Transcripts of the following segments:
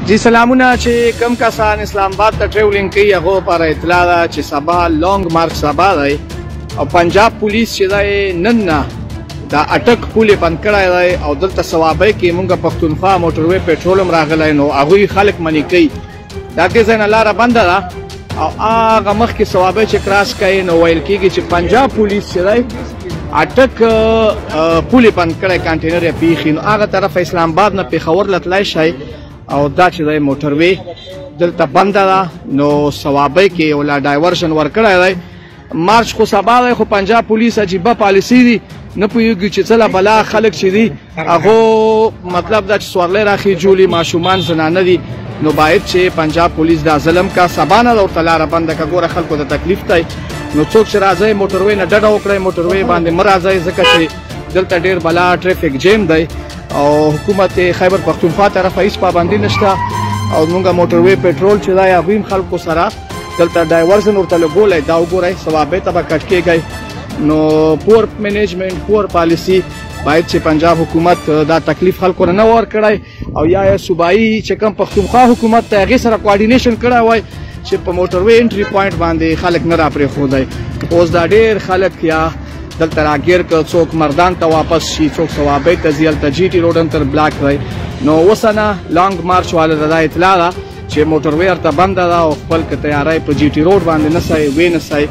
जी سلامونه چې کم کسان اسلام آباد ته ټریولینګ کوي هغه پر اطلاع ده چې سبا لانګ مارچ سبا دی او پنجاب پولیس چې دی نن نه دا اټک پولې بند کړی دی او دلته ثوابۍ کې مونږ پښتونخوا موټروي پټرول هم راغلی نو هغوی خلک منې کوي دا دې ځای نه لاره بنده ده او هغه مخکې ثوابۍ چې کراس کوي نو ویل کېږي چې پنجاب پولیس چې دی اټک پولې بند کړی کانټینر یې پیښي نو هغه طرف اسلام آباد نه پېښور له تللی شئ او دا چې دی موټروي دلته بنده ده نو ثوابۍ کې یو لا ډایورشن ورکړی دی مارچ خو سبا دی خو پنجاب پولیس عجیبه پالیسي دي نه پوهېږي چې څه له بلا خلک چې دي هغو مطلب دا چې سورلی راخي جولي ماشومان زنانه دي نو باید چې پنجاب پولیس دا ظلم کا سبا نه ورته لاره بنده که ګوره خلکو ته تکلیف دی نو څوک چې راځئ موټروي نه ډډه وکړئ موټروي باندې مه راځئ ځکه چې دلته ډېر بلا ټریفک جیم دی او حکومت خیبر پختونخوا طرفه هیڅ پابندي نشته او موږ موټروي پټرول چې دی هغوی هم خلکو سره دلته ډایورژن ورته لګولی دا وګورئ ثوابۍ ته به کټ کېږئ نو پور مینجمنټ پور پالیسي باید چې پنجاب حکومت دا تکلیف خلکو نه ورکړی او یا صوبایي چې کوم پښتونخوا حکومت ته هغې سره کوارډینیشن کړی وای چې په موټروي انټري پوینټ باندې خلک نه راپرېښودی اوس دا ډېر خلک یا دلته راګیر که څوک مردان ته واپس شي څوک ثوابۍ ته ځي هلته جي ټي روډ هم تر بلاک دی نو اوس نه لانګ مارچ والا ته دا اطلاع ده چې موټروي ورته بنده ده او خپل که تیاری په جي ټي روډ باندې نسئ وینسئ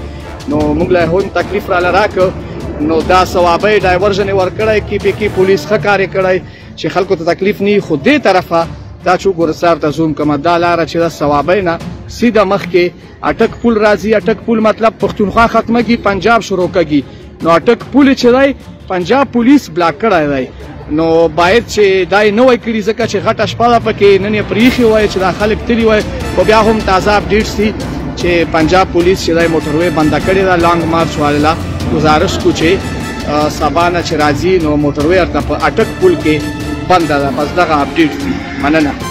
نو موږ له هم تکلیف راله راکړ نو دا ثوابۍ ډایورژن یې ورکړی کې پې کې پولیس ښه کار یې کړی چې خلکو ته تکلیف نه خو دې طرفه دا چې وګوره سار ته زوم کومه دا لاره چې د ثوابۍ نه سیده مخکې اټک پول راځي اټک پول مطلب پښتونخوا ختمه کي پنجاب شروع کږي نو اټک پول چې دی پنجاب پولیس بلاک کړی دی نو باید چې دا یې نه وای کړي ځکه چې غټه شپه ده پکې نن یې پرېښي وای چې دا خلک تلي وای خو بیا هم تازه اپډیټ سي چې پنجاب پولیس چې دی موټروي بنده کړې ده لانګ مارچ والا گزارش کو چې سبا نه چې راځي نو موټروي ورته په اټک پول کې بنده ده بس دغه اپډیټ وي مننه